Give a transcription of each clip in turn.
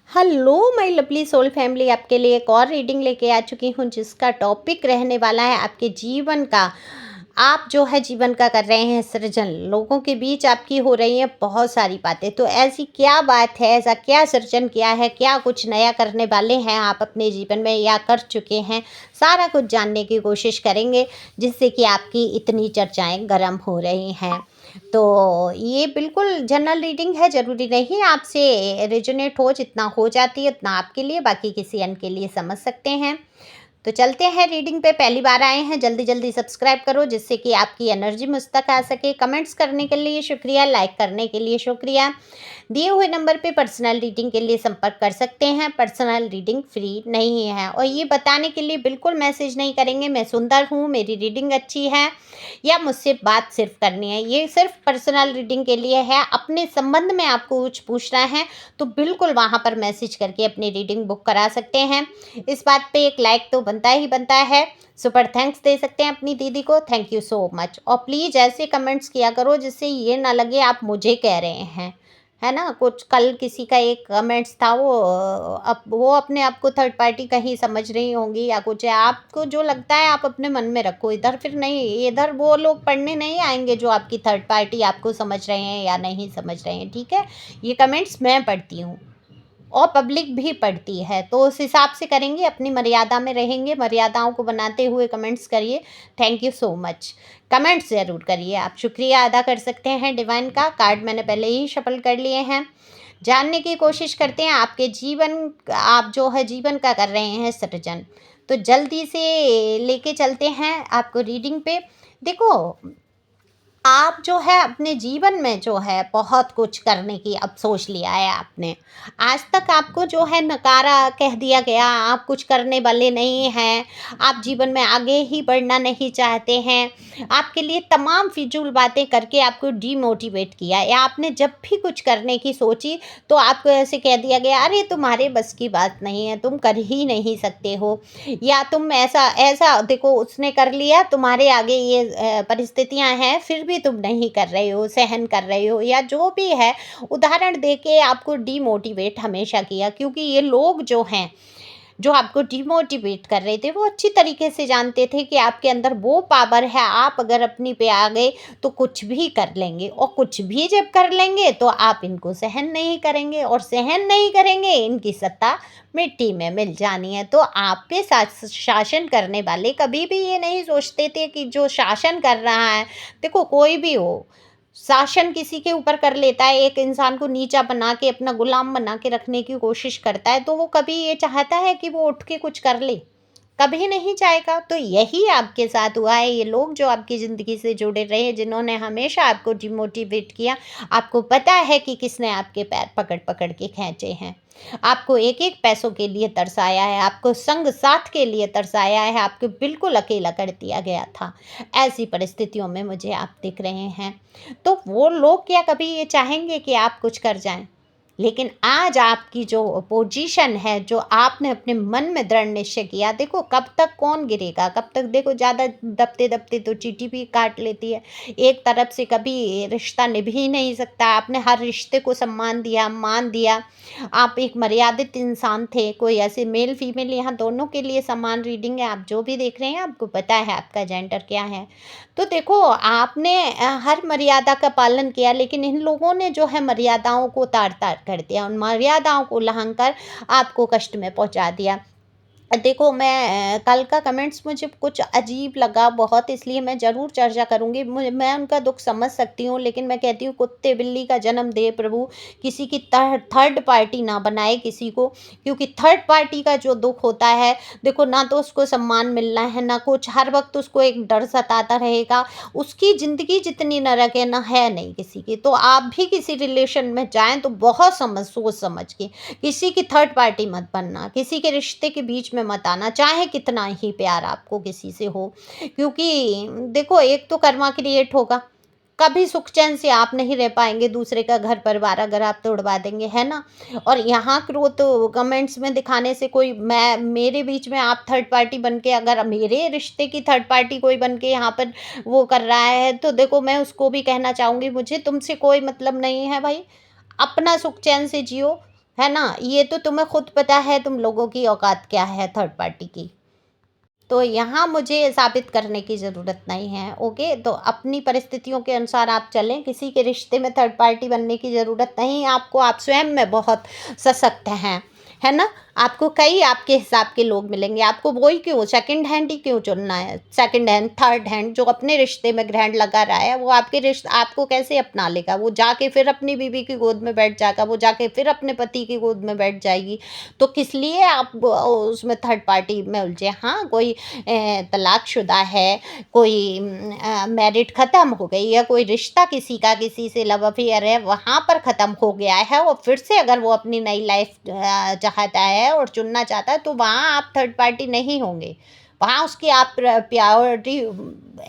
Hello my lovely soul family, आपके लिए एक और रीडिंग लेके आ चुकी हूँ जिसका टॉपिक रहने वाला है आपके जीवन का। आप जो है जीवन का कर रहे हैं सृजन, लोगों के बीच आपकी हो रही है बहुत सारी बातें। तो ऐसी क्या बात है, ऐसा क्या सृजन किया है, क्या कुछ नया करने वाले हैं आप अपने जीवन में या कर चुके हैं, सारा कुछ जानने की कोशिश करेंगे जिससे कि आपकी इतनी चर्चाएं गर्म हो रही हैं। तो ये बिल्कुल जनरल रीडिंग है, ज़रूरी नहीं आपसे रेजोनेट हो, जितना हो जाती है उतना आपके लिए, बाकी किसी अन्य के लिए समझ सकते हैं। तो चलते हैं रीडिंग पे। पहली बार आए हैं जल्दी जल्दी सब्सक्राइब करो जिससे कि आपकी एनर्जी मुझ तक आ सके। कमेंट्स करने के लिए शुक्रिया, लाइक करने के लिए शुक्रिया। दिए हुए नंबर पे पर्सनल रीडिंग के लिए संपर्क कर सकते हैं। पर्सनल रीडिंग फ्री नहीं है और ये बताने के लिए बिल्कुल मैसेज नहीं करेंगे मैं सुंदर हूँ, मेरी रीडिंग अच्छी है या मुझसे बात सिर्फ करनी है। ये सिर्फ पर्सनल रीडिंग के लिए है। अपने संबंध में आपको कुछ पूछना है तो बिल्कुल वहाँ पर मैसेज करके अपनी रीडिंग बुक करा सकते हैं। इस बात पे एक लाइक तो बनता ही बनता है। सुपर थैंक्स दे सकते हैं अपनी दीदी को, थैंक यू सो मच। और प्लीज़ ऐसे कमेंट्स किया करो जिससे ये ना लगे आप मुझे कह रहे हैं, है ना। कुछ कल किसी का एक कमेंट्स था, वो अब वो अपने आप को थर्ड पार्टी कहीं समझ रही होंगी या कुछ है। आपको जो लगता है आप अपने मन में रखो, इधर फिर नहीं, इधर वो लोग पढ़ने नहीं आएंगे जो आपकी थर्ड पार्टी आपको समझ रहे हैं या नहीं समझ रहे हैं, ठीक है। ये कमेंट्स मैं पढ़ती हूँ और पब्लिक भी पढ़ती है, तो उस हिसाब से करेंगे, अपनी मर्यादा में रहेंगे, मर्यादाओं को बनाते हुए कमेंट्स करिए। Thank you so much. Comments ज़रूर करिए, आप शुक्रिया अदा कर सकते हैं। डिवाइन का कार्ड मैंने पहले ही शफल कर लिए हैं। जानने की कोशिश करते हैं आपके जीवन, आप जो है जीवन का कर रहे हैं सृजन। तो जल्दी से लेके चलते हैं आपको रीडिंग पे। देखो, आप जो है अपने जीवन में जो है बहुत कुछ करने की अब सोच लिया है आपने। आज तक आपको जो है नकारा कह दिया गया, आप कुछ करने वाले नहीं हैं, आप जीवन में आगे ही बढ़ना नहीं चाहते हैं। आपके लिए तमाम फिजूल बातें करके आपको डीमोटिवेट किया, या आपने जब भी कुछ करने की सोची तो आपको ऐसे कह दिया गया, अरे तुम्हारे बस की बात नहीं है, तुम कर ही नहीं सकते हो, या तुम ऐसा ऐसा देखो उसने कर लिया, तुम्हारे आगे ये परिस्थितियां हैं फिर भी तुम नहीं कर रहे हो, सहन कर रहे हो, या जो भी है उदाहरण देके आपको डीमोटिवेट हमेशा किया। क्योंकि ये लोग जो हैं, जो आपको डिमोटिवेट कर रहे थे, वो अच्छी तरीके से जानते थे कि आपके अंदर वो पावर है, आप अगर अपनी पे आ गए तो कुछ भी कर लेंगे, और कुछ भी जब कर लेंगे तो आप इनको सहन नहीं करेंगे, और सहन नहीं करेंगे, इनकी सत्ता मिट्टी में मिल जानी है। तो आप पे शासन करने वाले कभी भी ये नहीं सोचते थे कि जो शासन कर रहा है, देखो कोई भी हो, शासन किसी के ऊपर कर लेता है, एक इंसान को नीचा बना के अपना गुलाम बना के रखने की कोशिश करता है, तो वो कभी ये चाहता है कि वो उठ के कुछ कर ले? कभी नहीं चाहेगा। तो यही आपके साथ हुआ है। ये लोग जो आपकी ज़िंदगी से जुड़े रहे, जिन्होंने हमेशा आपको डिमोटिवेट किया, आपको पता है कि किसने आपके पैर पकड़ पकड़ के खींचे हैं। आपको एक एक पैसों के लिए तरसाया है, आपको संग साथ के लिए तरसाया है, आपको बिल्कुल अकेला कर दिया गया था। ऐसी परिस्थितियों में मुझे आप दिख रहे हैं। तो वो लोग क्या कभी ये चाहेंगे कि आप कुछ कर जाएं? लेकिन आज आपकी जो पोजीशन है, जो आपने अपने मन में दृढ़ निश्चय किया, देखो कब तक कौन गिरेगा, कब तक। देखो ज़्यादा दबते दबते तो चींटी भी काट लेती है। एक तरफ से कभी रिश्ता निभ ही नहीं सकता। आपने हर रिश्ते को सम्मान दिया, मान दिया। आप एक मर्यादित इंसान थे। कोई ऐसे मेल फीमेल, यहाँ दोनों के लिए समान रीडिंग है। आप जो भी देख रहे हैं आपको पता है आपका जेंडर क्या है। तो देखो, आपने हर मर्यादा का पालन किया, लेकिन इन लोगों ने जो है मर्यादाओं को तार तार कर दिया, उन मर्यादाओं को उल्लंघन कर आपको कष्ट में पहुंचा दिया। देखो, मैं कल का कमेंट्स मुझे कुछ अजीब लगा बहुत, इसलिए मैं ज़रूर चर्चा करूँगी। मैं उनका दुख समझ सकती हूँ, लेकिन मैं कहती हूँ कुत्ते बिल्ली का जन्म दे प्रभु, किसी की थर्ड पार्टी ना बनाए किसी को। क्योंकि थर्ड पार्टी का जो दुख होता है, देखो ना तो उसको सम्मान मिलना है ना कुछ, हर वक्त उसको एक डर सताता रहेगा। उसकी ज़िंदगी जितनी नरक है ना, है नहीं किसी की। तो आप भी किसी रिलेशन में जाएँ तो बहुत सोच समझ के, किसी की थर्ड पार्टी मत बनना, किसी के रिश्ते के बीच में मत आना, चाहे कितना ही प्यार आपको किसी से हो। क्योंकि देखो, एक तो कर्मा क्रिएट होगा, कभी सुख चैन से आप नहीं रह पाएंगे, दूसरे का घर परिवार अगर आप तोड़वा देंगे, है ना। और यहाँ क्रोध तो कमेंट्स में दिखाने से कोई, मैं मेरे बीच में आप थर्ड पार्टी बन के, अगर मेरे रिश्ते की थर्ड पार्टी कोई बन के यहाँ पर वो कर रहा है, तो देखो मैं उसको भी कहना चाहूँगी, मुझे तुमसे कोई मतलब नहीं है भाई, अपना सुख चैन से जियो, है ना? ये तो तुम्हें खुद पता है तुम लोगों की औकात क्या है थर्ड पार्टी की। तो यहाँ मुझे साबित करने की ज़रूरत नहीं है, ओके? तो अपनी परिस्थितियों के अनुसार आप चलें, किसी के रिश्ते में थर्ड पार्टी बनने की ज़रूरत नहीं है आपको, आप स्वयं में बहुत सशक्त हैं, है ना? आपको कई आपके हिसाब के लोग मिलेंगे, आपको वही क्यों सेकंड हैंड ही क्यों चुनना है? सेकंड हैंड, थर्ड हैंड जो अपने रिश्ते में ग्रहण लगा रहा है, वो आपके आपको कैसे अपना लेगा? वो जाके फिर अपनी बीवी की गोद में बैठ जाएगा, वो जाके फिर अपने पति की गोद में बैठ जाएगी। तो किस लिए आप उसमें थर्ड पार्टी में उलझे? हाँ, कोई तलाकशुदा है, कोई मैरिड ख़त्म हो गई है, कोई रिश्ता किसी का किसी से लव अफेयर है, वहाँ पर ख़त्म हो गया है और फिर से अगर वो अपनी नई लाइफ चाहता है और चुनना चाहता है, तो वहाँ आप थर्ड पार्टी नहीं होंगे। वहाँ उसकी आप प्रायोरिटी,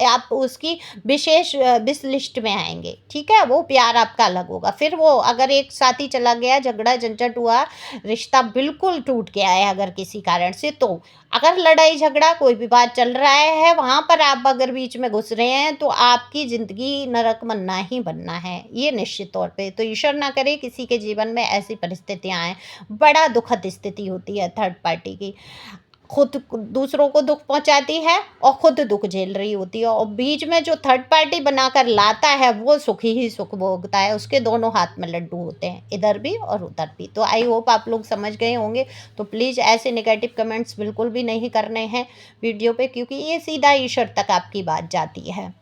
आप उसकी विशेष विश लिस्ट में आएँगे, ठीक है? वो प्यार आपका अलग होगा। फिर वो अगर एक साथी चला गया, झगड़ा झंझट हुआ, रिश्ता बिल्कुल टूट गया है अगर किसी कारण से, तो अगर लड़ाई झगड़ा कोई भी बात चल रहा है, वहाँ पर आप अगर बीच में घुस रहे हैं, तो आपकी ज़िंदगी नरक बनना ही बनना है, ये निश्चित तौर पे। तो ईश्वर ना करे किसी के जीवन में ऐसी परिस्थितियाँ आएँ। बड़ा दुखद स्थिति होती है थर्ड पार्टी की। खुद दूसरों को दुख पहुंचाती है और खुद दुख झेल रही होती है, और बीच में जो थर्ड पार्टी बनाकर लाता है वो सुखी ही सुख भोगता है, उसके दोनों हाथ में लड्डू होते हैं, इधर भी और उधर भी। तो आई होप आप लोग समझ गए होंगे। तो प्लीज़ ऐसे नेगेटिव कमेंट्स बिल्कुल भी नहीं करने हैं वीडियो पे, क्योंकि ये सीधा ईश्वर तक आपकी बात जाती है।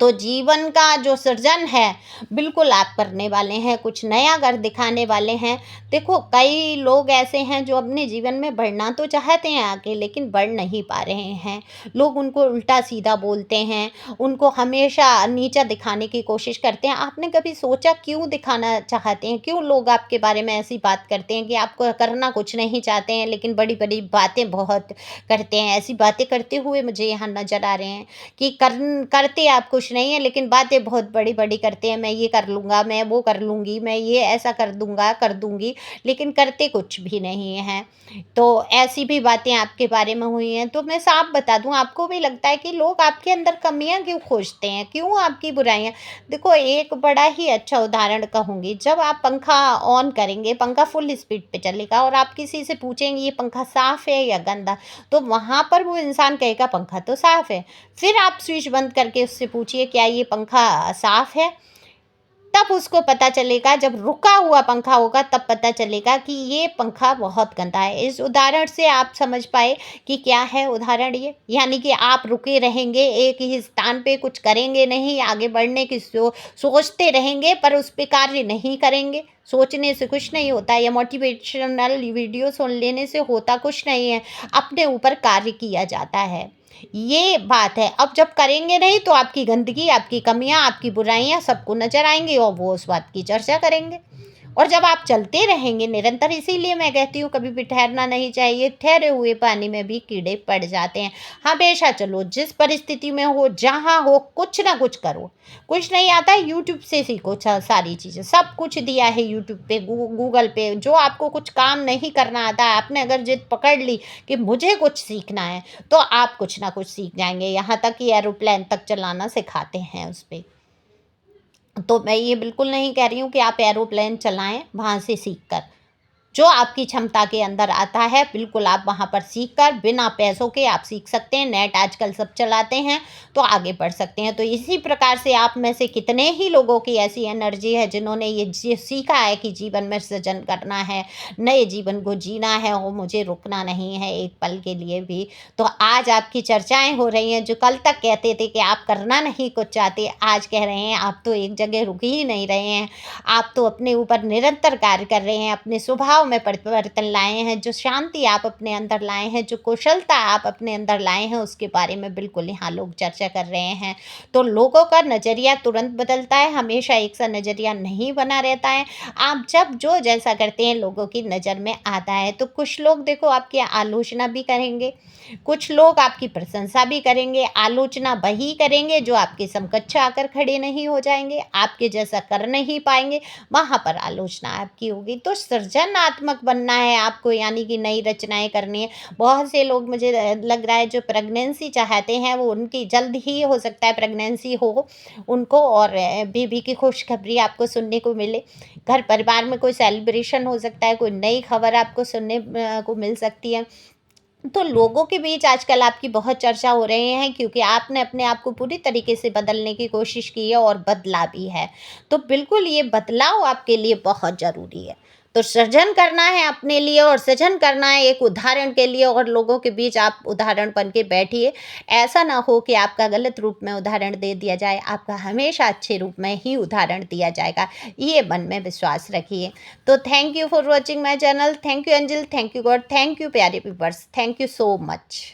तो जीवन का जो सृजन है बिल्कुल आप करने वाले हैं, कुछ नया कर दिखाने वाले हैं। देखो, कई लोग ऐसे हैं जो अपने जीवन में बढ़ना तो चाहते हैं आगे, लेकिन बढ़ नहीं पा रहे हैं। लोग उनको उल्टा सीधा बोलते हैं, उनको हमेशा नीचा दिखाने की कोशिश करते हैं। आपने कभी सोचा क्यों दिखाना चाहते हैं? क्यों लोग आपके बारे में ऐसी बात करते हैं कि आपको करना कुछ नहीं चाहते हैं, लेकिन बड़ी बड़ी बातें बहुत करते हैं? ऐसी बातें करते हुए मुझे यहाँ नज़र आ रहे हैं कि करते आप कुछ नहीं है, लेकिन बातें बहुत बड़ी-बड़ी करते हैं, मैं ये कर लूँगा, मैं वो कर लूँगी, मैं ये ऐसा कर दूँगा, कर दूँगी, लेकिन करते कुछ भी नहीं हैं। तो ऐसी भी बातें आपके बारे में हुई हैं। तो मैं साफ बता दूँ, आपको भी लगता है कि लोग आपके अंदर कमियाँ क्यों खोजते हैं? क्यों आपकी बुराइयाँ? देखो, एक बड़ा ही अच्छा उदाहरण कहूँगी, जब आप पंखा ऑन करेंगे, पंखा फुल स्पीड पे चलेगा और आप किसी से पूछेंगे ये पंखा साफ़ है या गंदा? तो वहाँ पर वो इंसान कहेगा पंखा तो साफ़ है। फिर आप स्विच बंद करके उससे पूछिए क्या ये पंखा साफ़ है? तब उसको पता चलेगा, जब रुका हुआ पंखा होगा तब पता चलेगा कि ये पंखा बहुत गंदा है। इस उदाहरण से आप समझ पाए कि क्या है उदाहरण ये? यानी कि आप रुके रहेंगे एक ही स्थान पे, कुछ करेंगे नहीं, आगे बढ़ने की सोचते रहेंगे पर उस पे कार्य नहीं करेंगे। सोचने से कुछ नहीं होता, या मोटिवेशनल वीडियो सुन लेने से होता कुछ नहीं है, अपने ऊपर कार्य किया जाता है। ये बात है। अब जब करेंगे नहीं तो आपकी गंदगी, आपकी कमियाँ, आपकी बुराइयाँ सबको नज़र आएँगी और वो उस बात की चर्चा करेंगे। और जब आप चलते रहेंगे निरंतर, इसीलिए मैं कहती हूँ कभी भी ठहरना नहीं चाहिए। ठहरे हुए पानी में भी कीड़े पड़ जाते हैं। हमेशा चलो, जिस परिस्थिति में हो, जहाँ हो, कुछ ना कुछ करो। कुछ नहीं आता है, यूट्यूब से सीखो सारी चीज़ें। सब कुछ दिया है यूट्यूब पे, गूगल पे। जो आपको कुछ काम नहीं करना आता है, आपने अगर जिद पकड़ ली कि मुझे कुछ सीखना है, तो आप कुछ ना कुछ सीख जाएँगे। यहाँ तक कि एरोप्लेन तक चलाना सिखाते हैं उस पे। तो मैं ये बिल्कुल नहीं कह रही हूँ कि आप एरोप्लेन चलाएँ वहाँ से सीख कर। जो आपकी क्षमता के अंदर आता है, बिल्कुल आप वहाँ पर सीख कर बिना पैसों के आप सीख सकते हैं। नेट आजकल सब चलाते हैं, तो आगे बढ़ सकते हैं। तो इसी प्रकार से आप में से कितने ही लोगों की ऐसी एनर्जी है जिन्होंने ये सीखा है कि जीवन में सृजन करना है, नए जीवन को जीना है और मुझे रुकना नहीं है एक पल के लिए भी। तो आज आपकी चर्चाएँ हो रही हैं, जो कल तक कहते थे कि आप करना नहीं कुछ चाहते, आज कह रहे हैं आप तो एक जगह रुक ही नहीं रहे हैं। आप तो अपने ऊपर निरंतर कार्य कर रहे हैं, अपने स्वभाव में परिवर्तन लाए हैं, जो शांति आप अपने अंदर लाए हैं, जो कुशलता आप अपने अंदर लाए हैं, उसके बारे में बिल्कुल यहाँ लोग चर्चा कर रहे हैं। तो लोगों का नज़रिया तुरंत बदलता है, हमेशा एक सा नज़रिया नहीं बना रहता है। आप जब जो जैसा करते हैं लोगों की नज़र में आता है। तो कुछ लोग देखो आपकी आलोचना भी करेंगे, कुछ लोग आपकी प्रशंसा भी करेंगे। आलोचना वही करेंगे जो आपके समकक्ष आकर खड़े नहीं हो जाएंगे, आपके जैसा कर नहीं पाएंगे, वहाँ पर आलोचना आपकी होगी। तो सृजन रचनात्मक बनना है आपको, यानी कि नई रचनाएँ करनी है। बहुत से लोग मुझे लग रहा है जो प्रेगनेंसी चाहते हैं वो उनकी जल्द ही हो सकता है प्रेगनेंसी हो उनको, और बेबी की खुशखबरी आपको सुनने को मिले। घर परिवार में कोई सेलिब्रेशन हो सकता है, कोई नई खबर आपको सुनने को मिल सकती है। तो लोगों के बीच आजकल आपकी बहुत चर्चा हो रही है क्योंकि आपने अपने आप को पूरी तरीके से बदलने की कोशिश की है और बदला भी है। तो बिल्कुल ये बदलाव आपके लिए बहुत ज़रूरी है। तो सृजन करना है अपने लिए और सृजन करना है एक उदाहरण के लिए, और लोगों के बीच आप उदाहरण बन के बैठिए। ऐसा ना हो कि आपका गलत रूप में उदाहरण दे दिया जाए, आपका हमेशा अच्छे रूप में ही उदाहरण दिया जाएगा। ये मन में विश्वास रखिए। तो thank you for watching my channel. Thank you Anjil, thank you God, thank you प्यारे viewers, thank you so much.